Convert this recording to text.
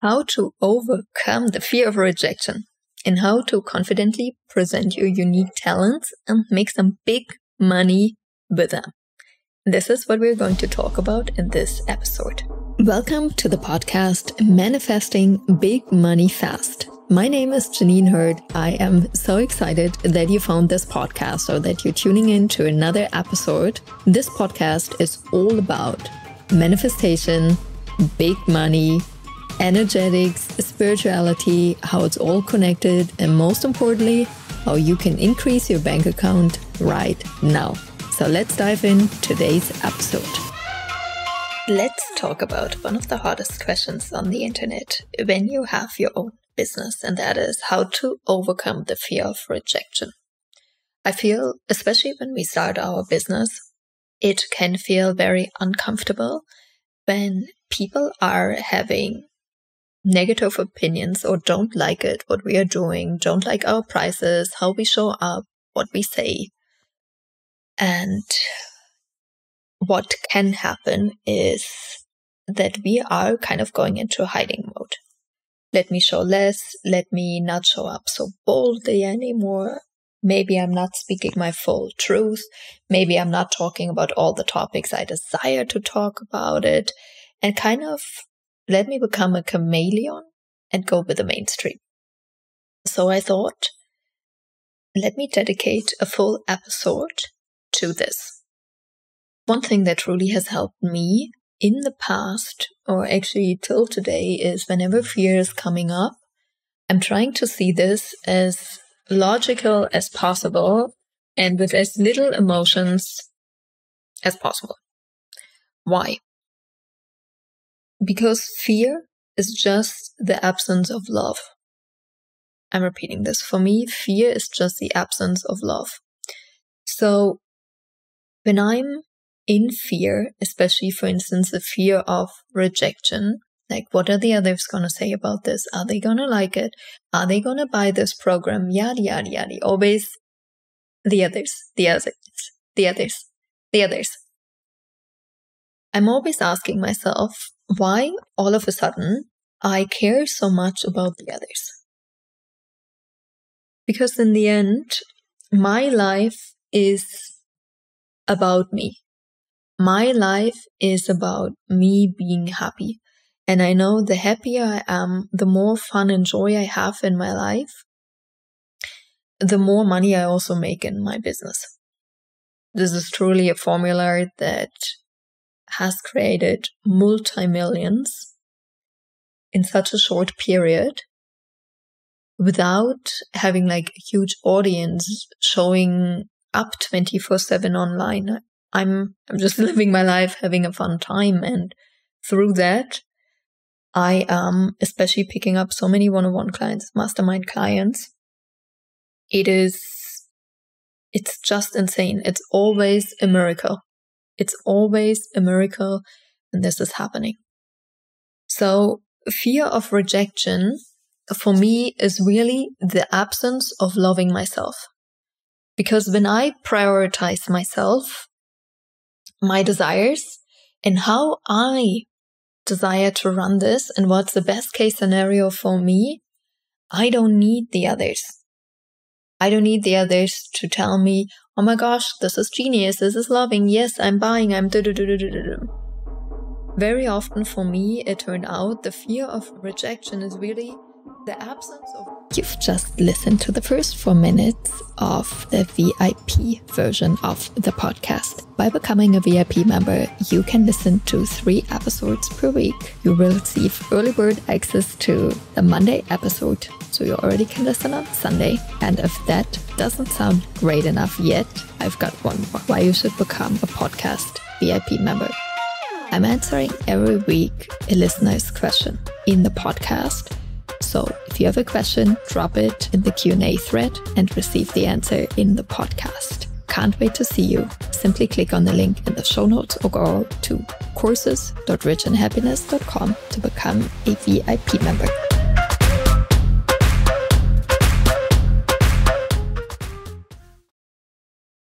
how to overcome the fear of rejection and how to confidently present your unique talents and make some big money with them. This is what we're going to talk about in this episode. Welcome to the podcast Manifesting Big Money Fast. My name is Jeanine Hurd. I am so excited that you found this podcast or that you're tuning in to another episode. This podcast is all about manifestation, big money, energetics, spirituality, how it's all connected, and most importantly, how you can increase your bank account right now. So let's dive in today's episode. Let's talk about one of the hardest questions on the internet when you have your own business, and that is how to overcome the fear of rejection. I feel, especially when we start our business, it can feel very uncomfortable when people are having negative opinions or don't like it, what we are doing, don't like our prices, how we show up, what we say. And what can happen is that we are kind of going into hiding mode. Let me show less, let me not show up so boldly anymore. Maybe I'm not speaking my full truth. Maybe I'm not talking about all the topics I desire to talk about it. And kind of let me become a chameleon and go with the mainstream. So I thought, let me dedicate a full episode to this. One thing that truly has helped me in the past, or actually till today, is whenever fear is coming up, I'm trying to see this as logical as possible and with as little emotions as possible. Why? Because fear is just the absence of love. I'm repeating this. For me, fear is just the absence of love. So when I'm in fear, especially, for instance, the fear of rejection, like what are the others going to say about this? Are they going to like it? Are they going to buy this program? Yada, yada, yada. Always the others, the others, the others, the others. I'm always asking myself, why all of a sudden I care so much about the others? Because in the end, my life is about me. My life is about me being happy. And I know the happier I am, the more fun and joy I have in my life, the more money I also make in my business. This is truly a formula that has created multi-millions in such a short period without having like a huge audience showing up 24/7 online. I'm just living my life, having a fun time. And through that, I am especially picking up so many one-on-one clients, mastermind clients. It's just insane. It's always a miracle. It's always a miracle when this is happening. So fear of rejection for me is really the absence of loving myself. Because when I prioritize myself, my desires, and how I desire to run this, and what's the best case scenario for me, I don't need the others. I don't need the others to tell me, oh my gosh, this is genius, this is loving, yes, I'm buying, I'm do-do-do-do-do-do. Very often for me, it turned out the fear of rejection is really the absence of... You've just listened to the first 4 minutes of the VIP version of the podcast. By becoming a VIP member, you can listen to 3 episodes per week. You will receive early bird access to the Monday episode, so you already can listen on Sunday. And if that doesn't sound great enough yet, I've got one more. Why you should become a podcast VIP member. I'm answering every week a listener's question in the podcast. So if you have a question, drop it in the Q&A thread and receive the answer in the podcast. Can't wait to see you. Simply click on the link in the show notes or go to courses.richandhappiness.com to become a VIP member.